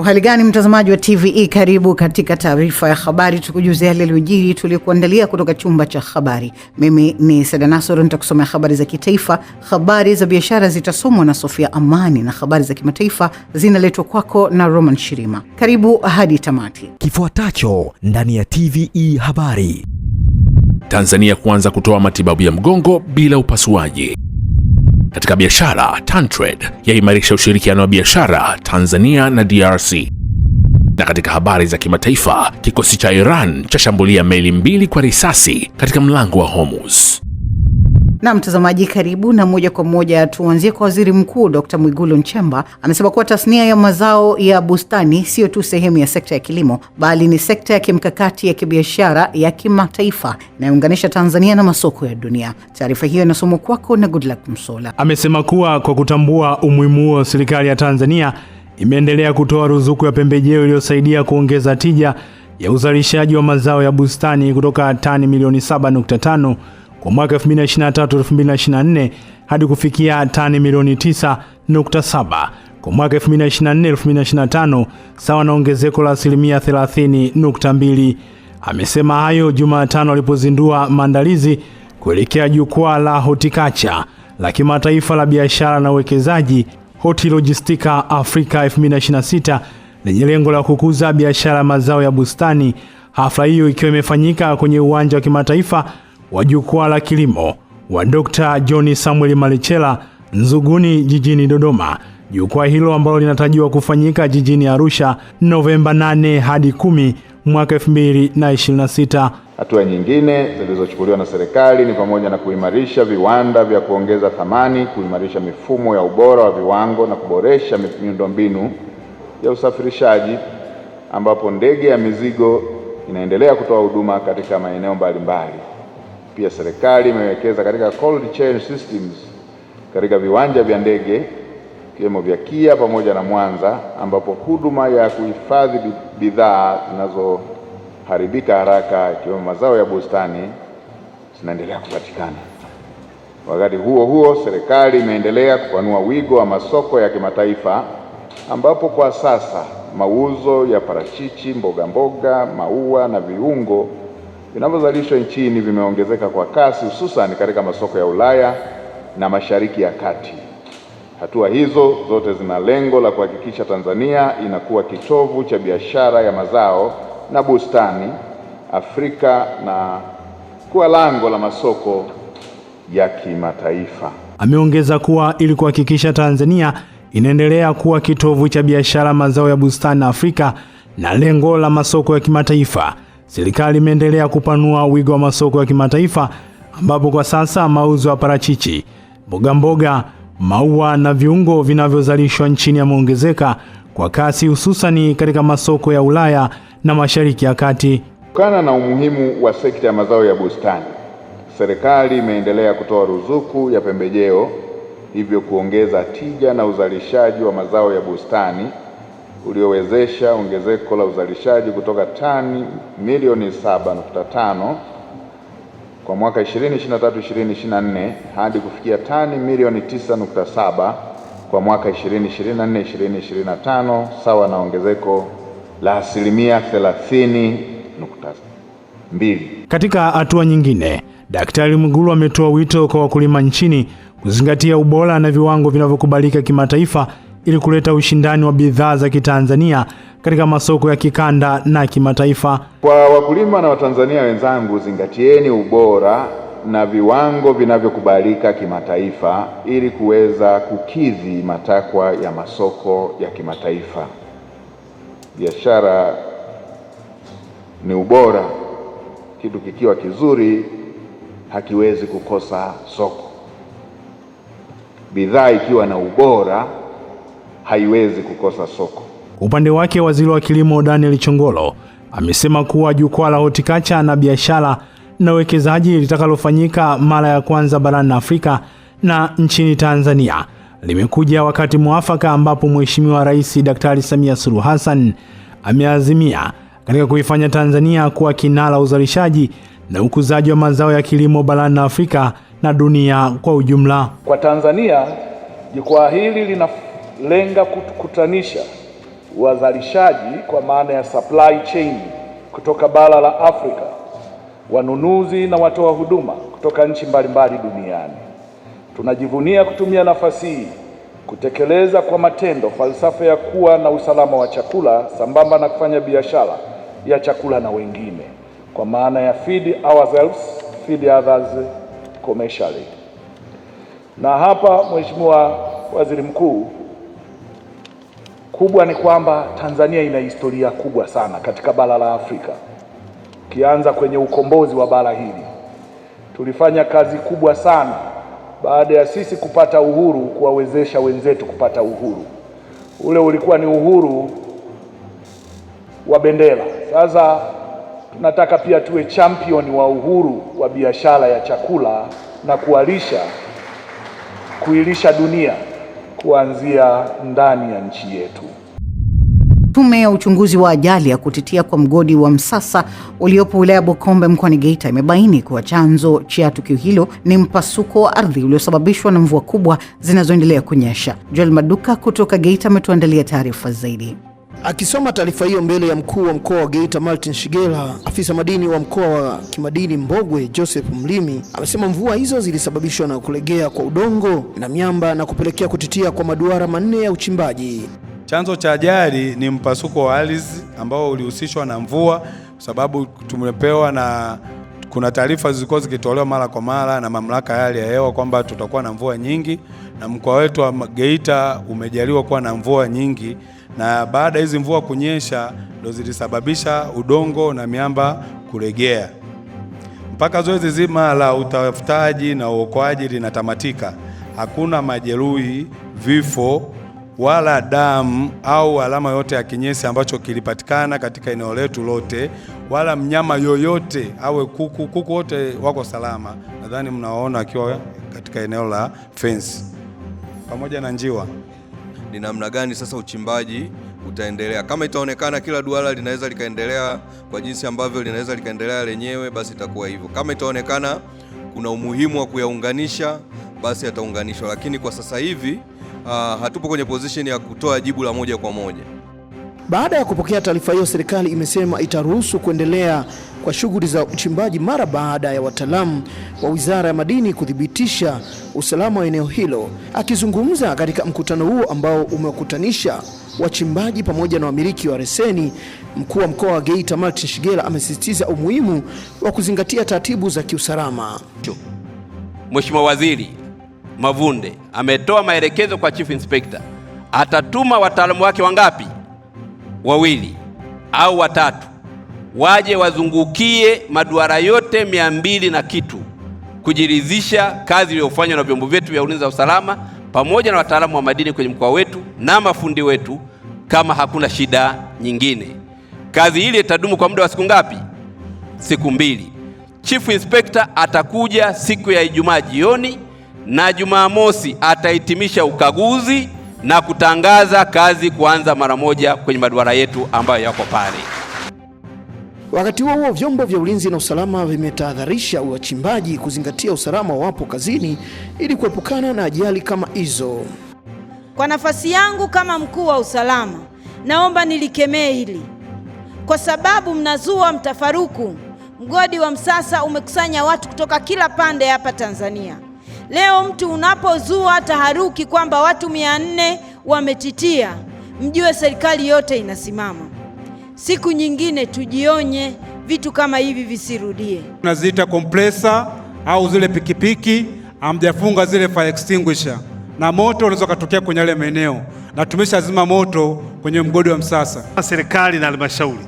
Hali gani mtazamaji wa TVE, karibu katika taarifa ya habari, tukujuzia yale yaliyojiri tuliokuandalia kutoka chumba cha habari. Mimi ni Sada Nasoro, nitakusomea habari za kitaifa, habari za biashara zitasomwa na Sofia Amani na habari za kimataifa zinaletwa kwako na Roman Shirima. Karibu hadi tamati. Kifuatacho ndani ya TVE habari. Tanzania kuanza kutoa matibabu ya mgongo bila upasuaji. Katika biashara, TanTrade yaimarisha ushirikiano wa biashara Tanzania na DRC. Na katika habari za kimataifa, kikosi cha Iran chashambulia meli 2 kwa risasi katika mlango wa Hormuz. Na mtazamaji, karibu na moja kwa moja tuanzie kwa Waziri Mkuu Dr. Mwigulu Nchemba. Amesema kuwa tasnia ya mazao ya bustani sio tu sehemu ya sekta ya kilimo, bali ni sekta ya kimkakati ya kibiashara ya kimataifa inayounganisha Tanzania na masoko ya dunia. Taarifa hiyo inasomwa kwako na Goodluck Msola. Amesema kuwa kwa kutambua umuhimu huo, serikali ya Tanzania imeendelea kutoa ruzuku ya pembejeo iliyosaidia kuongeza tija ya uzalishaji wa mazao ya bustani kutoka tani milioni 7.5 kwa mwaka 2023-2024 hadi kufikia tani milioni 9.7 kwa mwaka 2024-2025, sawa na ongezeko la 30.2%. Amesema hayo Jumatano alipozindua maandalizi kuelekea jukwaa la Horticulture la kimataifa la biashara na uwekezaji Hortilogistica Africa 2026 lenye lengo la kukuza biashara mazao ya bustani. Hafla hiyo ikiwa imefanyika kwenye uwanja wa kimataifa wa jukwaa la kilimo wa Dr. John Samuel Malichela Nzuguni jijini Dodoma. Jukwaa hilo ambalo linatarajiwa kufanyika jijini Arusha Novemba 8 hadi 10 mwaka 2026. Hatua nyingine zilizochukuliwa na serikali ni pamoja na kuimarisha viwanda vya kuongeza thamani, kuimarisha mifumo ya ubora wa viwango na kuboresha miundombinu ya usafirishaji, ambapo ndege ya mizigo inaendelea kutoa huduma katika maeneo mbalimbali. Pia serikali imewekeza katika cold chain systems katika viwanja vya ndege ikiwemo vya Kia pamoja na Mwanza, ambapo huduma ya kuhifadhi bidhaa zinazoharibika haraka ikiwemo mazao ya bustani zinaendelea kupatikana. Wakati huo huo, serikali imeendelea kupanua wigo wa masoko ya kimataifa, ambapo kwa sasa mauzo ya parachichi, mboga, maua na viungo vinavyozalishwa nchini vimeongezeka kwa kasi, hususan katika masoko ya Ulaya na Mashariki ya Kati. Hatua hizo zote zina lengo la kuhakikisha Tanzania inakuwa kitovu cha biashara ya mazao na bustani Afrika na kuwa lango la masoko ya kimataifa. Ameongeza kuwa ili kuhakikisha Tanzania inaendelea kuwa kitovu cha biashara mazao ya bustani Afrika na lengo la masoko ya kimataifa, serikali imeendelea kupanua wigo wa masoko ya kimataifa, ambapo kwa sasa mauzo ya parachichi, mboga, maua na viungo vinavyozalishwa nchini yameongezeka kwa kasi, hususani katika masoko ya Ulaya na Mashariki ya Kati. Kutokana na umuhimu wa sekta ya mazao ya bustani, serikali imeendelea kutoa ruzuku ya pembejeo, hivyo kuongeza tija na uzalishaji wa mazao ya bustani uliowezesha ongezeko la uzalishaji kutoka tani milioni 7.5 kwa mwaka 2023-2024 hadi kufikia tani milioni 9.7 kwa mwaka 2024-2025, sawa na ongezeko la 30.2%. Katika hatua nyingine, Daktari Mwigulu ametoa wito kwa wakulima nchini kuzingatia ubora na viwango vinavyokubalika kimataifa ili kuleta ushindani wa bidhaa za Kitanzania katika masoko ya kikanda na kimataifa. Kwa wakulima na Watanzania wenzangu, zingatieni ubora na viwango vinavyokubalika kimataifa ili kuweza kukidhi matakwa ya masoko ya kimataifa. Biashara ni ubora. Kitu kikiwa kizuri hakiwezi kukosa soko. Bidhaa ikiwa na ubora haiwezi kukosa soko. Upande wake, Waziri wa Kilimo Daniel Chongolo amesema kuwa jukwaa la Horticulture na biashara na uwekezaji litakalofanyika mara ya kwanza barani Afrika na nchini Tanzania limekuja wakati mwafaka, ambapo Mheshimiwa Rais Daktari Samia Suluhu Hassan ameazimia katika kuifanya Tanzania kuwa kinara uzalishaji na ukuzaji wa mazao ya kilimo barani Afrika na dunia kwa ujumla. Kwa Tanzania, jukwaa hili linalenga kukutanisha wazalishaji kwa maana ya supply chain kutoka bara la Afrika, wanunuzi na watoa huduma kutoka nchi mbalimbali duniani. Tunajivunia kutumia nafasi hii kutekeleza kwa matendo falsafa ya kuwa na usalama wa chakula sambamba na kufanya biashara ya chakula na wengine, kwa maana ya feed ourselves, feed others commercially. Na hapa, Mheshimiwa Waziri Mkuu, kubwa ni kwamba Tanzania ina historia kubwa sana katika bara la Afrika. Kianza kwenye ukombozi wa bara hili, tulifanya kazi kubwa sana baada ya sisi kupata uhuru kuwawezesha wenzetu kupata uhuru. Ule ulikuwa ni uhuru wa bendera. Sasa tunataka pia tuwe champion wa uhuru wa biashara ya chakula na kuilisha dunia kuanzia ndani ya nchi yetu. Tume ya uchunguzi wa ajali ya kutitia kwa mgodi wa Msasa uliopo wilaya Bukombe mkoani Geita imebaini kuwa chanzo cha tukio hilo ni mpasuko wa ardhi uliosababishwa na mvua kubwa zinazoendelea kunyesha. Joel Maduka kutoka Geita ametuandalia taarifa zaidi. Akisoma taarifa hiyo mbele ya mkuu wa mkoa wa Geita Martin Shigela, afisa madini wa mkoa wa kimadini Mbogwe Joseph Mlimi amesema mvua hizo zilisababishwa na kulegea kwa udongo na miamba na kupelekea kutitia kwa maduara manne ya uchimbaji. Chanzo cha ajali ni mpasuko wa ardhi ambao ulihusishwa na mvua, kwa sababu tumepewa na kuna taarifa zilikuwa zikitolewa mara kwa mara na mamlaka ya hali ya hewa kwamba tutakuwa na mvua nyingi, na mkoa wetu wa Geita umejaliwa kuwa na mvua nyingi, na baada hizi mvua kunyesha ndio zilisababisha udongo na miamba kulegea. Mpaka zoezi zima la utafutaji na uokoaji linatamatika, hakuna majeruhi, vifo wala damu au alama yote ya kinyesi ambacho kilipatikana katika eneo letu lote, wala mnyama yoyote awe kuku wote wako salama. Nadhani mnaona akiwa katika eneo la fence pamoja na njiwa. Ni namna gani sasa uchimbaji utaendelea? Kama itaonekana kila duara linaweza likaendelea kwa jinsi ambavyo linaweza likaendelea lenyewe, basi itakuwa hivyo. Kama itaonekana kuna umuhimu wa kuyaunganisha, basi yataunganishwa, lakini kwa sasa hivi hatupo kwenye position ya kutoa jibu la moja kwa moja. Baada ya kupokea taarifa hiyo, serikali imesema itaruhusu kuendelea kwa shughuli za uchimbaji mara baada ya wataalamu wa Wizara ya Madini kuthibitisha usalama wa eneo hilo. Akizungumza katika mkutano huo ambao umewakutanisha wachimbaji pamoja na wamiliki wa leseni, mkuu wa mkoa wa Geita Martin Shigela amesisitiza umuhimu wa kuzingatia taratibu za kiusalama. Mheshimiwa Waziri Mavunde ametoa maelekezo kwa Chief Inspector, atatuma wataalamu wake wangapi? 2 au 3, waje wazungukie maduara yote 200 na kitu kujiridhisha kazi iliyofanywa na vyombo vyetu vya ulinzi na usalama pamoja na wataalamu wa madini kwenye mkoa wetu na mafundi wetu, kama hakuna shida nyingine. Kazi ile itadumu kwa muda wa siku ngapi? Siku 2. Chief Inspector atakuja siku ya Ijumaa jioni na Jumamosi atahitimisha ukaguzi na kutangaza kazi kuanza mara moja kwenye maduara yetu ambayo yako pale. Wakati huo vyombo vya ulinzi na usalama vimetahadharisha wachimbaji kuzingatia usalama wapo kazini ili kuepukana na ajali kama hizo. Kwa nafasi yangu kama mkuu wa usalama, naomba nilikemee hili kwa sababu mnazua mtafaruku. Mgodi wa Msasa umekusanya watu kutoka kila pande hapa Tanzania. Leo mtu unapozua taharuki kwamba watu 400 wametitia, mjue serikali yote inasimama. Siku nyingine tujionye vitu kama hivi visirudie. Tunaziita compressor au zile pikipiki, hamjafunga zile fire extinguisher, na moto unaweza kutokea kwenye yale maeneo, na tumeshazima moto kwenye mgodi wa Msasa. Serikali na halmashauri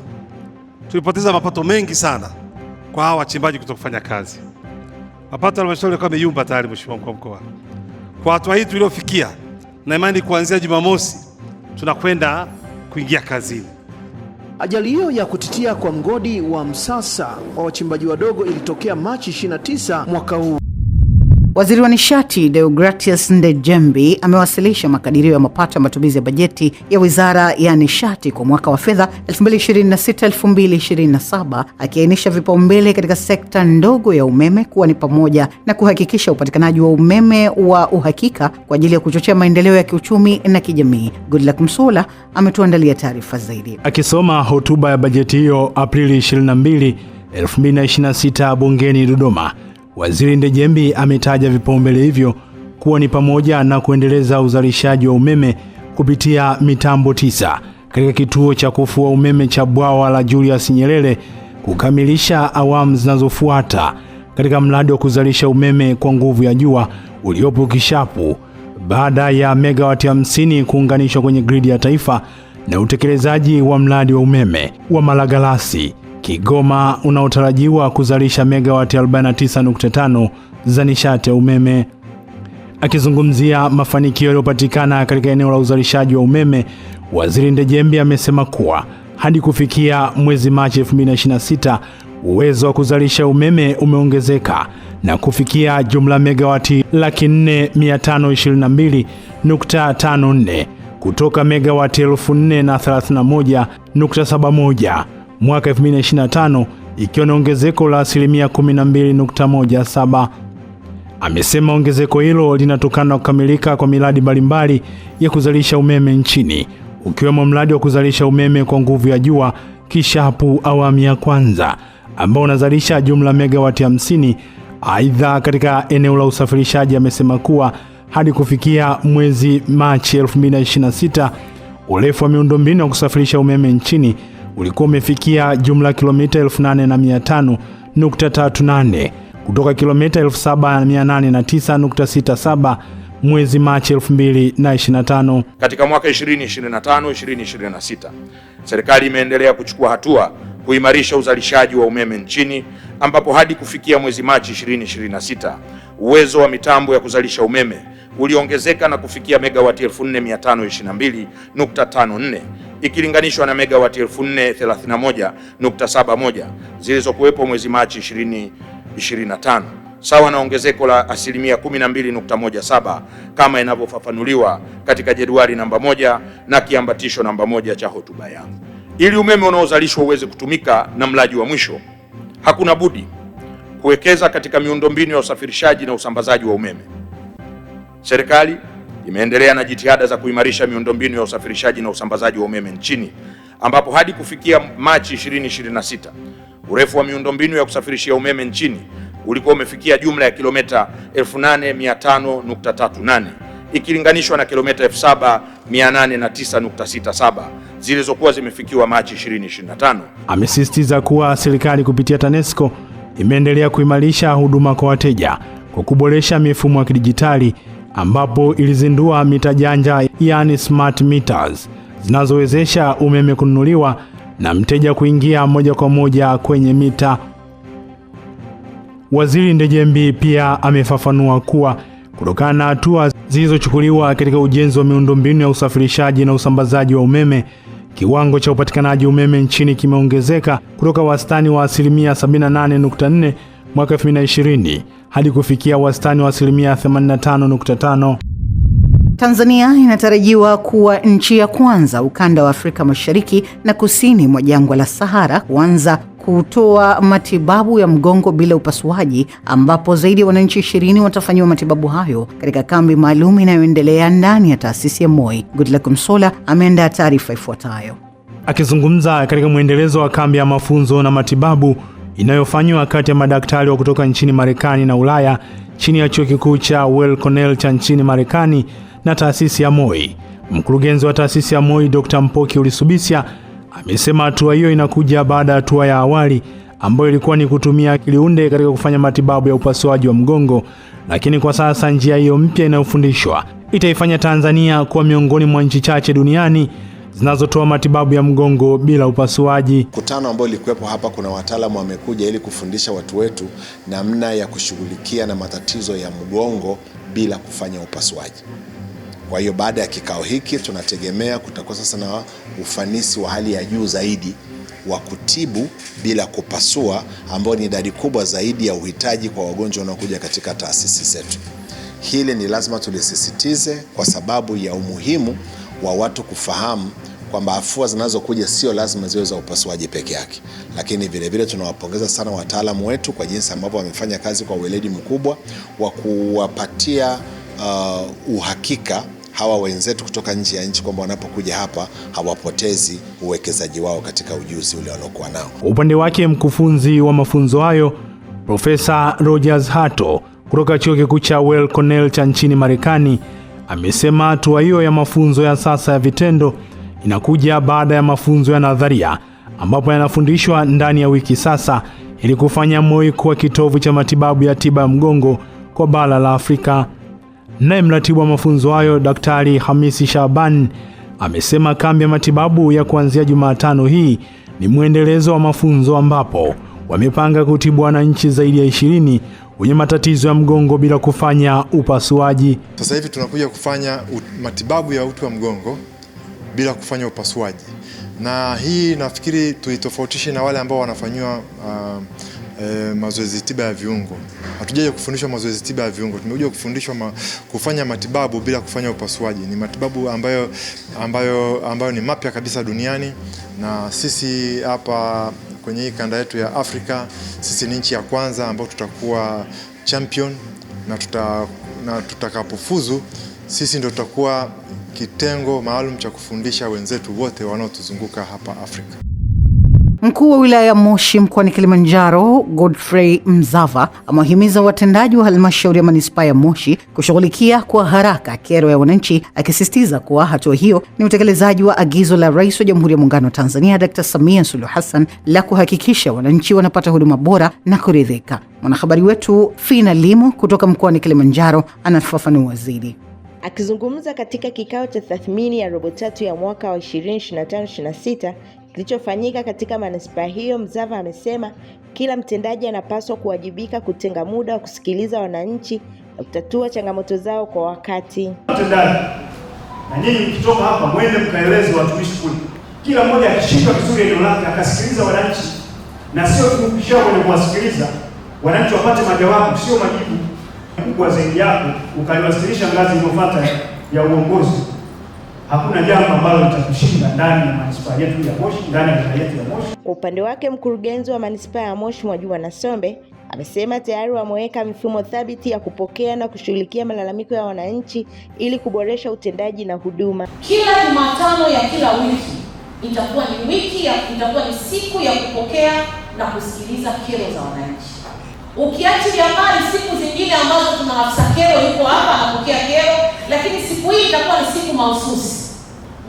tulipoteza mapato mengi sana kwa hawa wachimbaji kutokufanya kazi. Mapato ya halmashauri kama yumba tayari, Mheshimiwa Mkuu wa Mkoa. Kwa hatua hii tuliofikia, na imani kuanzia Jumamosi tunakwenda kuingia kazini. Ajali hiyo ya kutitia kwa mgodi wa Msasa wa wachimbaji wadogo ilitokea Machi 29 mwaka huu. Waziri wa Nishati Deogratius Ndejembi amewasilisha makadirio ya mapato ya matumizi ya bajeti ya Wizara ya Nishati kwa mwaka wa fedha 2026-2027, akiainisha vipaumbele katika sekta ndogo ya umeme kuwa ni pamoja na kuhakikisha upatikanaji wa umeme wa uhakika kwa ajili ya kuchochea maendeleo ya kiuchumi na kijamii. Goodluck Msola ametuandalia taarifa zaidi. Akisoma hotuba ya bajeti hiyo Aprili 22, 2026 bungeni Dodoma, Waziri Ndejembi ametaja vipaumbele hivyo kuwa ni pamoja na kuendeleza uzalishaji wa umeme kupitia mitambo 9 katika kituo cha kufua umeme cha bwawa la Julius Nyerere, kukamilisha awamu zinazofuata katika mradi wa kuzalisha umeme kwa nguvu ya jua uliopo Kishapu baada ya megawati 50 kuunganishwa kwenye gridi ya taifa, na utekelezaji wa mradi wa umeme wa Malagarasi Kigoma unaotarajiwa kuzalisha megawati 49.5 za nishati ya umeme. Akizungumzia mafanikio yaliyopatikana katika eneo la uzalishaji wa umeme, Waziri Ndejembi amesema kuwa hadi kufikia mwezi Machi 2026 uwezo wa kuzalisha umeme umeongezeka na kufikia jumla megawati 4,522.54 kutoka megawati 4,031.71 mwaka 2025, ikiwa na ongezeko la 12.17%. Amesema ongezeko hilo linatokana na kukamilika kwa miradi mbalimbali ya kuzalisha umeme nchini, ukiwemo mradi wa kuzalisha umeme kwa nguvu ya jua Kishapu awamu ya kwanza ambao unazalisha jumla megawati 50. Aidha, katika eneo la usafirishaji amesema kuwa hadi kufikia mwezi Machi 2026 urefu wa miundombinu ya kusafirisha umeme nchini ulikuwa umefikia jumla kilomita 8,500.38 kutoka kilomita 7,809.67 mwezi Machi 2025. Katika mwaka 2025-2026, serikali imeendelea kuchukua hatua kuimarisha uzalishaji wa umeme nchini, ambapo hadi kufikia mwezi Machi 2026 uwezo wa mitambo ya kuzalisha umeme uliongezeka na kufikia megawati 4,522.54 ikilinganishwa na megawati 4,031.71 zilizokuwepo mwezi Machi 2025, sawa na ongezeko la 12.17% kama inavyofafanuliwa katika jedwali namba 1 na kiambatisho namba 1 cha hotuba yangu. Ili umeme unaozalishwa uweze kutumika na mlaji wa mwisho, hakuna budi kuwekeza katika miundombinu ya usafirishaji na usambazaji wa umeme. Serikali imeendelea na jitihada za kuimarisha miundombinu ya usafirishaji na usambazaji wa umeme nchini, ambapo hadi kufikia Machi 2026 urefu wa miundombinu ya kusafirishia umeme nchini ulikuwa umefikia jumla ya kilomita 8,500.38 ikilinganishwa na kilomita 7,809.67 zilizokuwa zimefikiwa Machi 2025. Amesisitiza kuwa serikali kupitia TANESCO imeendelea kuimarisha huduma kwa wateja kwa kuboresha mifumo ya kidijitali, ambapo ilizindua mita janja, yani smart meters, zinazowezesha umeme kununuliwa na mteja kuingia moja kwa moja kwenye mita. Waziri Ndejembi pia amefafanua kuwa kutokana na hatua zilizochukuliwa katika ujenzi wa miundombinu ya usafirishaji na usambazaji wa umeme, kiwango cha upatikanaji umeme nchini kimeongezeka kutoka wastani wa 78.4 mwaka 2020 hadi kufikia wastani wa 85.5. Tanzania inatarajiwa kuwa nchi ya kwanza ukanda wa Afrika Mashariki na kusini mwa jangwa la Sahara kuanza kutoa matibabu ya mgongo bila upasuaji, ambapo zaidi ya wananchi 20 watafanyiwa matibabu hayo katika kambi maalum inayoendelea ndani ya taasisi ya MOI. Goodluck Msola ameandaa taarifa ifuatayo. Akizungumza katika mwendelezo wa kambi ya mafunzo na matibabu inayofanywa kati ya madaktari wa kutoka nchini Marekani na Ulaya chini ya chuo kikuu cha Weill Cornell cha nchini Marekani na taasisi ya MOI, mkurugenzi wa taasisi ya MOI Dr. Mpoki Ulisubisya amesema hatua hiyo inakuja baada ya hatua ya awali ambayo ilikuwa ni kutumia kiliunde katika kufanya matibabu ya upasuaji wa mgongo, lakini kwa sasa njia hiyo mpya inayofundishwa itaifanya Tanzania kuwa miongoni mwa nchi chache duniani zinazotoa matibabu ya mgongo bila upasuaji. Mkutano ambao ulikuwepo hapa, kuna wataalamu wamekuja ili kufundisha watu wetu namna ya kushughulikia na matatizo ya mgongo bila kufanya upasuaji. Kwa hiyo baada ya kikao hiki tunategemea kutakuwa sasa na ufanisi wa hali ya juu zaidi wa kutibu bila kupasua, ambao ni idadi kubwa zaidi ya uhitaji kwa wagonjwa wanaokuja katika taasisi zetu. Hili ni lazima tulisisitize kwa sababu ya umuhimu wa watu kufahamu kwamba afua zinazokuja sio lazima ziwe za upasuaji peke yake, lakini vile vile tunawapongeza sana wataalamu wetu kwa jinsi ambavyo wamefanya kazi kwa weledi mkubwa wa kuwapatia uhakika hawa wenzetu kutoka nje ya nchi kwamba wanapokuja hapa hawapotezi uwekezaji wao katika ujuzi ule waliokuwa nao. Upande wake mkufunzi wa mafunzo hayo Profesa Rogers Hato kutoka Chuo Kikuu cha Weill Cornell cha nchini Marekani amesema hatua hiyo ya mafunzo ya sasa ya vitendo inakuja baada ya mafunzo ya nadharia ambapo yanafundishwa ndani ya wiki sasa ili kufanya Moi kuwa kitovu cha matibabu ya tiba ya mgongo kwa bara la Afrika. Naye mratibu wa mafunzo hayo Daktari Hamisi Shaban amesema kambi ya matibabu ya kuanzia Jumatano hii ni mwendelezo wa mafunzo ambapo wamepanga kutibu wananchi zaidi ya 20 wenye matatizo ya mgongo bila kufanya upasuaji. Sasa hivi tunakuja kufanya matibabu ya uti wa mgongo bila kufanya upasuaji, na hii nafikiri tuitofautishe na wale ambao wanafanywa mazoezi tiba ya viungo. Hatujaje kufundishwa mazoezi tiba ya viungo, tumekuja kufundishwa kufanya matibabu bila kufanya upasuaji. Ni matibabu ambayo ni mapya kabisa duniani, na sisi hapa kwenye hii kanda yetu ya Afrika, sisi ni nchi ya kwanza ambao tutakuwa champion, na tutakapofuzu sisi ndio tutakuwa kitengo maalum cha kufundisha wenzetu wote wanaotuzunguka hapa Afrika. Mkuu wa wilaya ya Moshi mkoani Kilimanjaro, Godfrey Mzava, amewahimiza watendaji wa halmashauri ya manispaa ya Moshi kushughulikia kwa haraka kero ya wananchi, akisisitiza kuwa hatua hiyo ni utekelezaji wa agizo la Rais wa Jamhuri ya Muungano wa Tanzania Dr. Samia Suluhu Hassan la kuhakikisha wananchi wanapata huduma bora na kuridhika. Mwanahabari wetu Fina Limo kutoka mkoani Kilimanjaro anafafanua zaidi. Akizungumza katika kikao cha tathmini ya robo tatu ya mwaka wa 2025-26 kilichofanyika katika manispaa hiyo, Mzava amesema kila mtendaji anapaswa kuwajibika kutenga muda wa kusikiliza wananchi na kutatua changamoto zao kwa wakati. Mtendaji, na nyinyi mkitoka hapa mwende mkaeleze watumishi kule, kila mmoja akishika vizuri eneo lake akasikiliza wananchi, na sio tukishia kwenye kuwasikiliza wananchi wapate majawabu, sio majibu kubwa zaidi yako ukaliwasilisha ngazi inayofuata ya uongozi. Hakuna jambo ambalo litakushinda ndani ya manispaa yetu ya Moshi, ndani ya wilaya yetu ya Moshi. Kwa upande wake, mkurugenzi wa manispaa ya Moshi Mwajuma Nasombe amesema tayari wameweka mifumo thabiti ya kupokea na kushughulikia malalamiko ya wananchi ili kuboresha utendaji na huduma. Kila Jumatano ya kila wiki itakuwa ni siku ya kupokea na kusikiliza kero za wananchi. Ukiachilia mbali siku zingine ambazo tuna afisa kero yuko hapa anapokea kero, lakini siku hii itakuwa ni siku mahususi.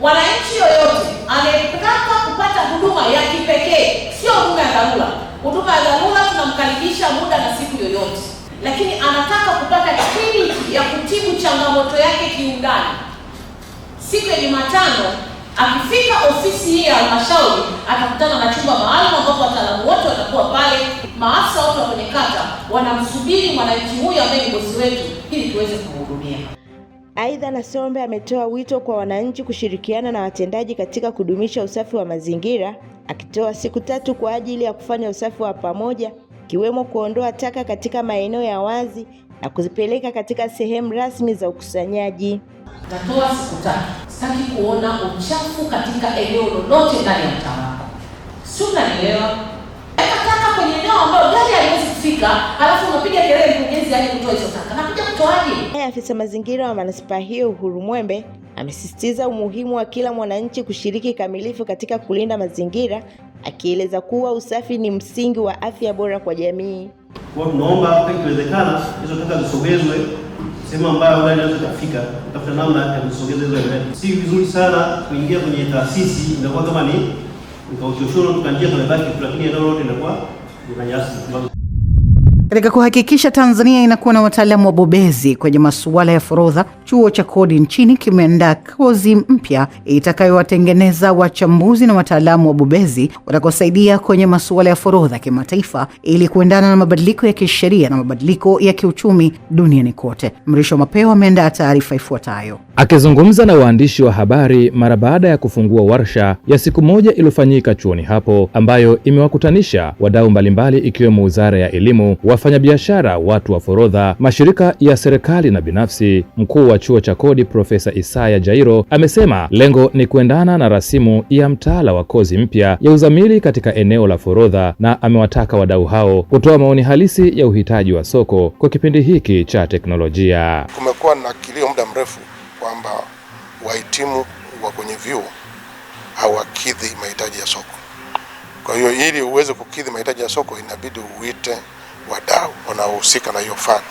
Wananchi yoyote anayetaka kupata huduma ya kipekee, sio huduma ya dharura. Huduma ya dharura tunamkaribisha muda na siku yoyote, lakini anataka kupata kliniki ya kutibu changamoto yake kiundani, siku ya Jumatano akifika ofisi hii ya halmashauri atakutana na chumba maalum ambapo wataalamu wote watakuwa pale, maafisa wote wa kwenye kata wanamsubiri mwananchi huyu ambaye ni bosi wetu ili tuweze kumhudumia. Aidha, Nasombe ametoa wito kwa wananchi kushirikiana na watendaji katika kudumisha usafi wa mazingira, akitoa siku 3 kwa ajili ya kufanya usafi wa pamoja, ikiwemo kuondoa taka katika maeneo ya wazi na kuzipeleka katika sehemu rasmi za ukusanyaji. Natoa siku 3. Sitaki kuona uchafu katika eneo lolote ndani ya mtaa wako. Sio, unanielewa? Taka kwenye eneo ambalo gari haiwezi kufika, halafu unapiga kelele mkurugenzi aje kutoa hizo taka. Nakuja kutoaje? Afisa mazingira wa manispaa hiyo Uhuru Mwembe amesisitiza umuhimu wa kila mwananchi kushiriki kamilifu katika kulinda mazingira, akieleza kuwa usafi ni msingi wa afya bora kwa jamii. Kwa tunaomba ikiwezekana hizo taka zisogezwe sehemu ambayo gari inaweza kufika, tafuta namna ya kusogeza hizo gari. Si vizuri sana kuingia kwenye taasisi inakuwa kama ni uchochoro tukanjia tunabaki, lakini eneo lote linakuwa ni nyasi. Katika kuhakikisha Tanzania inakuwa na wataalamu wabobezi kwenye masuala ya forodha, Chuo cha Kodi nchini kimeandaa kozi mpya itakayowatengeneza wachambuzi na wataalamu wabobezi watakaosaidia kwenye masuala ya forodha kimataifa ili kuendana na mabadiliko ya kisheria na mabadiliko ya kiuchumi duniani kote. Mrisho Mapeo ameandaa taarifa ifuatayo. Akizungumza na waandishi wa habari mara baada ya kufungua warsha ya siku moja iliyofanyika chuoni hapo ambayo imewakutanisha wadau mbalimbali ikiwemo Wizara ya Elimu, wafanyabiashara, watu wa forodha, mashirika ya serikali na binafsi, mkuu wa Chuo cha Kodi Profesa Isaya Jairo amesema lengo ni kuendana na rasimu ya mtaala wa kozi mpya ya uzamili katika eneo la forodha, na amewataka wadau hao kutoa maoni halisi ya uhitaji wa soko kwa kipindi hiki cha teknolojia. Kumekuwa na kilio muda mrefu kwamba wahitimu wa kwenye vyuo hawakidhi mahitaji ya soko. Kwa hiyo ili uweze kukidhi mahitaji ya soko inabidi uite wadau wanaohusika na hiyo fani.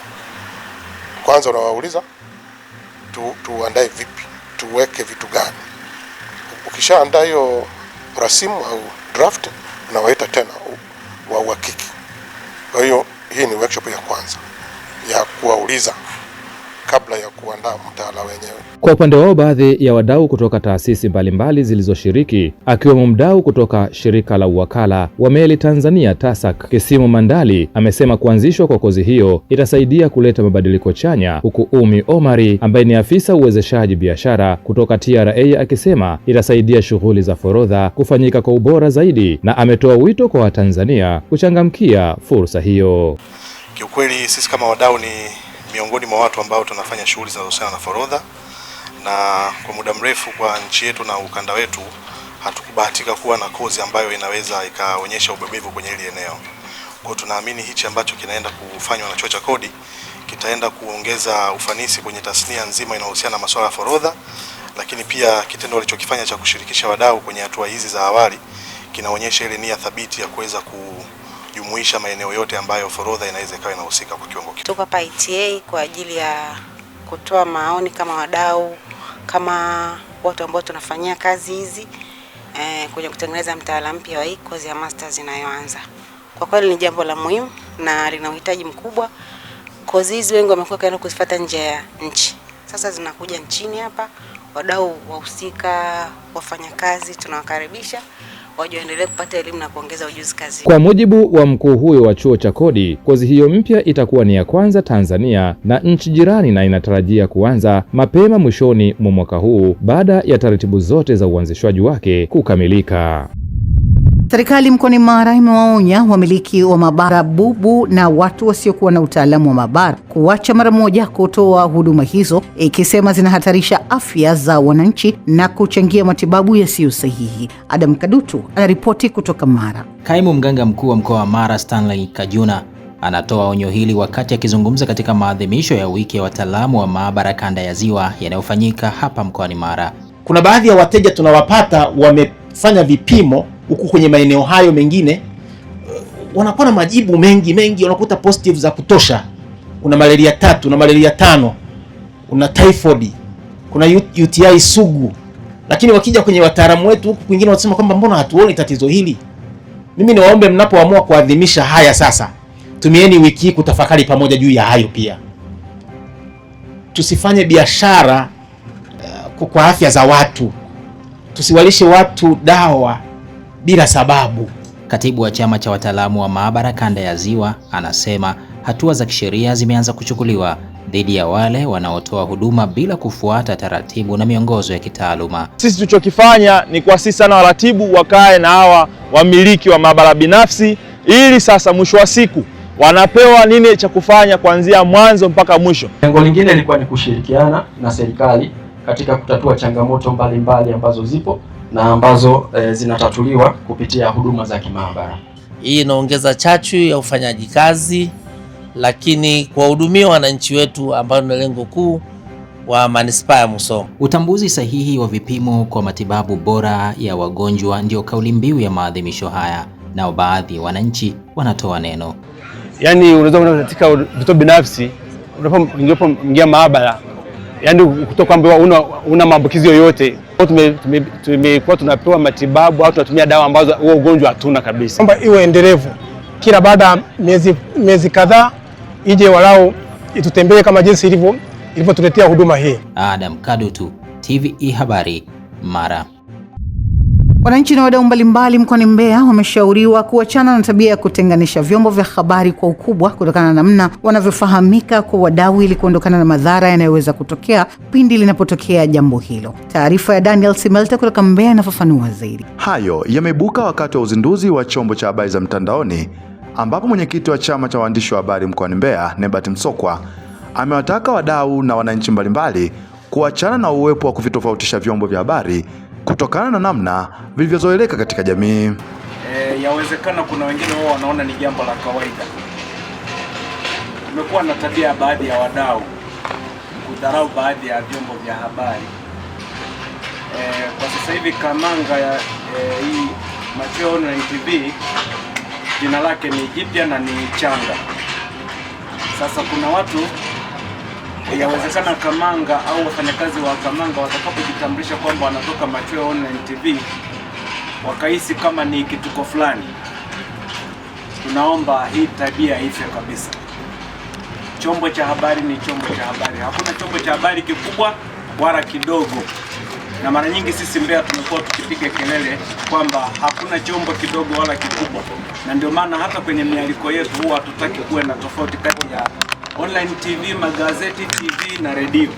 Kwanza unawauliza tuandae vipi, tuweke vitu gani. Ukishaandaa hiyo rasimu au draft unawaita tena wa uhakiki. Kwa hiyo hii ni workshop ya kwanza ya kuwauliza kabla ya kuandaa mtaala wenyewe. Kwa upande wao, baadhi ya wadau kutoka taasisi mbalimbali zilizoshiriki akiwemo mdau kutoka shirika la uwakala wa meli Tanzania TASAC, Kisimu Mandali, amesema kuanzishwa kwa kozi hiyo itasaidia kuleta mabadiliko chanya, huku Umi Omari ambaye ni afisa uwezeshaji biashara kutoka TRA akisema itasaidia shughuli za forodha kufanyika kwa ubora zaidi, na ametoa wito kwa Watanzania kuchangamkia fursa hiyo. Kiukweli sisi kama wadau ni miongoni mwa watu ambao tunafanya shughuli zinazohusiana na forodha, na kwa muda mrefu kwa nchi yetu na ukanda wetu hatukubahatika kuwa na kozi ambayo inaweza ikaonyesha ubebevu kwenye hili eneo. Kwa tunaamini hichi ambacho kinaenda kufanywa na Chuo cha Kodi kitaenda kuongeza ufanisi kwenye tasnia nzima inayohusiana na masuala ya forodha, lakini pia kitendo walichokifanya cha kushirikisha wadau kwenye hatua hizi za awali kinaonyesha ile nia thabiti ya kuweza kujumuisha maeneo yote ambayo forodha inaweza ikawa inahusika kwa kiwango kikubwa. Tuko hapa ITA kwa ajili ya kutoa maoni kama wadau, kama watu ambao tunafanyia kazi hizi kwenye kutengeneza mtaala mpya wa hii kozi ya masters inayoanza. Kwa kweli ni jambo la muhimu na lina uhitaji mkubwa. Kozi hizi wengi wamekuwa kaenda kuzifuata nje ya nchi. Sasa zinakuja nchini hapa, wadau wahusika, wafanyakazi tunawakaribisha waendelee kupata elimu na kuongeza ujuzi kazi. Kwa mujibu wa mkuu huyo wa Chuo cha Kodi, kozi hiyo mpya itakuwa ni ya kwanza Tanzania na nchi jirani na inatarajia kuanza mapema mwishoni mwa mwaka huu baada ya taratibu zote za uanzishwaji wake kukamilika. Serikali mkoani Mara imewaonya wamiliki wa maabara bubu na watu wasiokuwa na utaalamu wa maabara kuacha mara moja kutoa huduma hizo, ikisema zinahatarisha afya za wananchi na kuchangia matibabu yasiyo sahihi. Adam Kadutu anaripoti kutoka Mara. Kaimu mganga mkuu wa mkoa wa Mara Stanley Kajuna anatoa onyo hili wakati akizungumza katika maadhimisho ya wiki ya wataalamu wa maabara kanda ya Ziwa yanayofanyika hapa mkoani Mara. Kuna baadhi ya wateja tunawapata wamefanya vipimo huku kwenye maeneo hayo mengine, wanakuwa na majibu mengi, unakuta positive za kutosha. Una malaria 3, una malaria 5, una typhoid, kuna UTI sugu. Lakini wakija kwenye wataalamu wetu huku kwingine wanasema kwamba mbona hatuoni tatizo hili. Mimi niwaombe mnapoamua kuadhimisha haya sasa, tumieni wiki hii kutafakari pamoja juu ya hayo pia. Tusifanye biashara kwa afya za watu. Tusiwalishe watu dawa bila sababu. Katibu wa chama cha wataalamu wa maabara kanda ya Ziwa anasema hatua za kisheria zimeanza kuchukuliwa dhidi ya wale wanaotoa huduma bila kufuata taratibu na miongozo ya kitaaluma. Sisi tulichokifanya ni kuasisi sana waratibu wakae na hawa wamiliki wa maabara binafsi, ili sasa mwisho wa siku wanapewa nini cha kufanya kuanzia mwanzo mpaka mwisho. Lengo lingine lilikuwa ni kushirikiana na serikali katika kutatua changamoto mbalimbali ambazo zipo na ambazo zinatatuliwa kupitia huduma za kimaabara. Hii inaongeza chachu ya ufanyaji kazi, lakini kuwahudumia wananchi wetu ambao ni lengo kuu wa manispaa ya Musoma. Utambuzi sahihi wa vipimo kwa matibabu bora ya wagonjwa ndio kauli mbiu ya maadhimisho haya, nao baadhi ya wananchi wanatoa neno. Yaani unaweza kuona katika vituo binafsi unapoingia maabara, yaani kutoka kwamba una maambukizi yoyote, tumekuwa tunapewa matibabu au tunatumia dawa ambazo huo ugonjwa hatuna kabisa. Kwamba iwe endelevu, kila baada miezi kadhaa ije walau itutembee kama jinsi ilivyo ilipotuletea huduma hii. Adam Kadutu, TVE Habari, Mara. Wananchi na wadau mbalimbali mkoani Mbeya wameshauriwa kuachana na tabia ya kutenganisha vyombo vya habari kwa ukubwa kutokana na namna wanavyofahamika kwa wadau ili kuondokana na madhara yanayoweza kutokea pindi linapotokea jambo hilo. Taarifa ya Daniel Simelta kutoka Mbeya inafafanua zaidi. Hayo yameibuka wakati wa uzinduzi wa chombo cha habari za mtandaoni ambapo mwenyekiti wa chama cha waandishi wa habari mkoani Mbeya, Nebat Msokwa, amewataka wadau na wananchi mbalimbali kuachana na uwepo wa kuvitofautisha vyombo vya habari kutokana na namna vilivyozoeleka katika jamii. Yawezekana kuna wengine wao wanaona ni jambo la kawaida. Kumekuwa na tabia ya baadhi ya wadau kudharau baadhi ya vyombo vya habari. Kwa sasa hivi Kamanga ya hii Machweo Online TV jina lake ni jipya na ni changa. Sasa kuna watu yawezekana Kamanga au wafanyakazi wa Kamanga watakapojitambulisha kwamba wanatoka Machweo Online TV wakahisi kama ni kituko fulani. Tunaomba hii tabia ife kabisa. Chombo cha habari ni chombo cha habari. Hakuna chombo cha habari kikubwa wala kidogo. Na mara nyingi sisi Mbeya tumekuwa tukipiga kelele kwamba hakuna chombo kidogo wala kikubwa. Na ndio maana hata kwenye mialiko yetu huwa hatutaki kuwe na tofauti kati ya online TV, magazeti, TV na redio.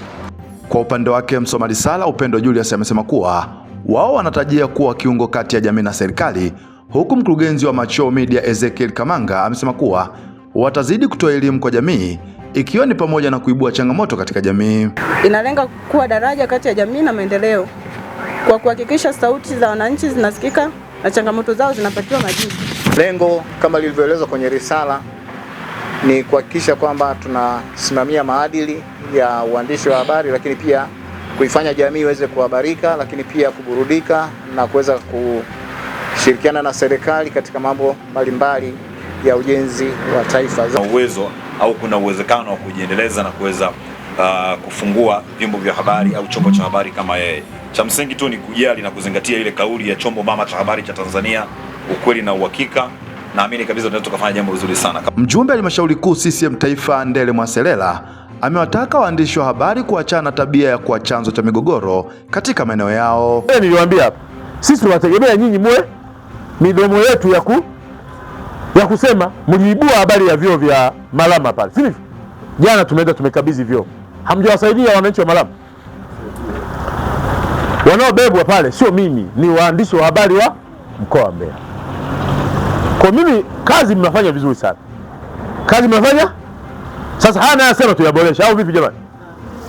Kwa upande wake msomaji Sala Upendo Julius amesema kuwa wao wanatarajia kuwa kiungo kati ya jamii na serikali, huku mkurugenzi wa Machweo Media Ezekiel Kamanga amesema kuwa watazidi kutoa elimu kwa jamii ikiwa ni pamoja na kuibua changamoto katika jamii. Inalenga kuwa daraja kati ya jamii na maendeleo kwa kuhakikisha sauti za wananchi zinasikika na changamoto zao zinapatiwa majibu. Lengo kama lilivyoelezwa kwenye risala ni kuhakikisha kwamba tunasimamia maadili ya uandishi wa habari, lakini pia kuifanya jamii iweze kuhabarika, lakini pia kuburudika na kuweza kushirikiana na serikali katika mambo mbalimbali ya ujenzi wa taifa. Uwezo au kuna uwezekano wa kujiendeleza na kuweza kufungua vyombo vya habari au chombo cha habari kama yeye. Cha msingi tu ni kujali na kuzingatia ile kauli ya chombo mama cha habari cha Tanzania, ukweli na uhakika. Naamini kabisa tunaweza tukafanya jambo zuri sana. Mjumbe wa halmashauri kuu CCM Taifa Ndele Mwaselela amewataka waandishi wa habari kuachana na tabia ya kuwa chanzo cha migogoro katika maeneo yao. Niliwaambia hapa, sisi tunategemea nyinyi mwe midomo yetu ya kusema mliibua habari ya vyoo vya Malama pale. Sivyo? Jana tumeenda tumekabidhi vyoo. Hamjawasaidia wananchi wa Malama. Wanaobebwa pale sio mimi, ni waandishi wa habari wa mkoa wa Mbeya. Kwa mimi kazi mnafanya vizuri sana. Kazi mnafanya? Sasa haya nayasema tuyaboresha au vipi jamani?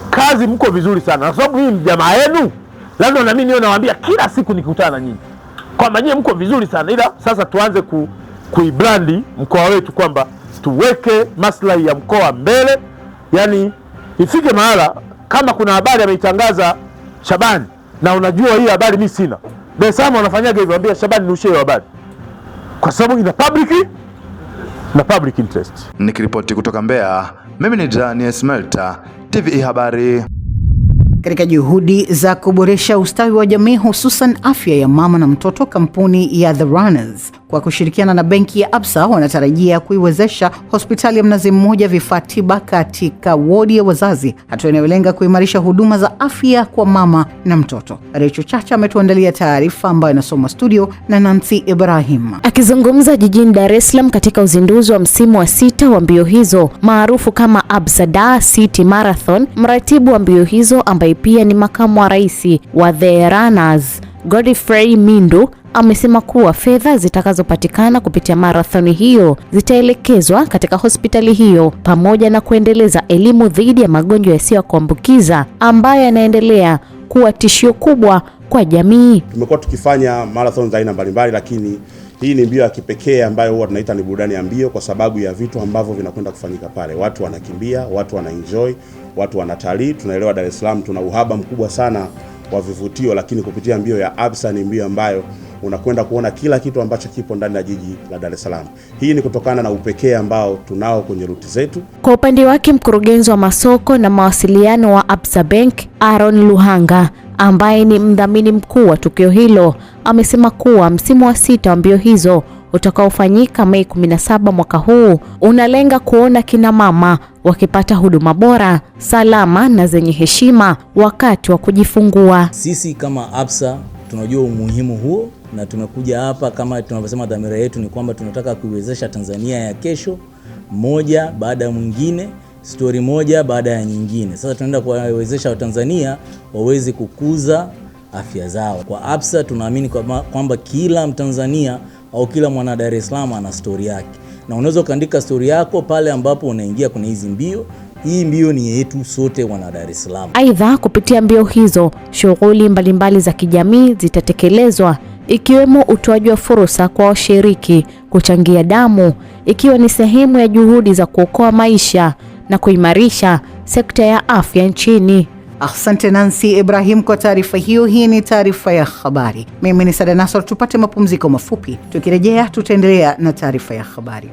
Kazi mko vizuri sana. Kwa sababu mimi jamaa yenu, lazima na mimi niwe nawaambia kila siku nikikutana na nyinyi kwamba nyinyi mko vizuri sana. Ila sasa tuanze kuibrandi mkoa wetu kwamba tuweke maslahi ya mkoa mbele. Yaani ifike mahala kama kuna habari ameitangaza Shabani na unajua hii habari mimi sina. Dar es Salaam wanafanyaga hivyo, ambia Shabani niushie hiyo habari. Kwa sababu ina public interest. Nikiripoti kutoka Mbeya, mimi ni Daniel Smelta, TVE Habari. Katika juhudi za kuboresha ustawi wa jamii hususan afya ya mama na mtoto, kampuni ya The Runners kwa kushirikiana na benki ya Absa wanatarajia kuiwezesha hospitali ya Mnazi Mmoja vifaa tiba katika wodi ya wazazi, hatua inayolenga kuimarisha huduma za afya kwa mama na mtoto. Recho Chacha ametuandalia taarifa ambayo inasoma studio na Nancy Ibrahim. Akizungumza jijini Dar es Salaam katika uzinduzi wa msimu wa 6 wa mbio hizo maarufu kama Absa Dar City Marathon, mratibu wa mbio hizo ambaye pia ni makamu wa rais wa The Runners Godfrey Mindu amesema kuwa fedha zitakazopatikana kupitia marathoni hiyo zitaelekezwa katika hospitali hiyo pamoja na kuendeleza elimu dhidi ya magonjwa yasiyo kuambukiza ambayo yanaendelea kuwa tishio kubwa kwa jamii. Tumekuwa tukifanya marathon za aina mbalimbali, lakini hii ni mbio ya kipekee ambayo huwa tunaita ni burudani ya mbio kwa sababu ya vitu ambavyo vinakwenda kufanyika pale. Watu wanakimbia, watu wanaenjoy, watu wanatalii. Tunaelewa Dar es Salaam tuna uhaba mkubwa sana wa vivutio, lakini kupitia mbio ya Absa ni mbio ambayo unakwenda kuona kila kitu ambacho kipo ndani ya jiji la Dar es Salaam. Hii ni kutokana na upekee ambao tunao kwenye ruti zetu. Kwa upande wake mkurugenzi wa masoko na mawasiliano wa Absa Bank, Aaron Luhanga, ambaye ni mdhamini mkuu wa tukio hilo, amesema kuwa msimu wa 6 wa mbio hizo utakaofanyika Mei 17 mwaka huu unalenga kuona kina mama wakipata huduma bora, salama na zenye heshima wakati wa kujifungua. Sisi kama APSA tunajua umuhimu huo na tumekuja hapa kama tunavyosema, dhamira yetu ni kwamba tunataka kuiwezesha Tanzania ya kesho, moja baada ya mwingine, story moja baada ya nyingine. Sasa tunaenda kuwawezesha Watanzania waweze kukuza afya zao. Kwa APSA tunaamini kwamba kila Mtanzania au kila mwana Dar es Salaam ana story yake, na unaweza kuandika story yako pale ambapo unaingia kwenye hizi mbio. Hii mbio ni yetu sote wana Dar es Salaam. Aidha, kupitia mbio hizo, shughuli mbalimbali za kijamii zitatekelezwa, ikiwemo utoaji wa fursa kwa washiriki kuchangia damu, ikiwa ni sehemu ya juhudi za kuokoa maisha na kuimarisha sekta ya afya nchini. Asante Nancy Ibrahim kwa taarifa hiyo. Hii ni taarifa ya habari. Mimi ni Sada Nasor. Tupate mapumziko mafupi. Tukirejea tutaendelea na taarifa ya habari.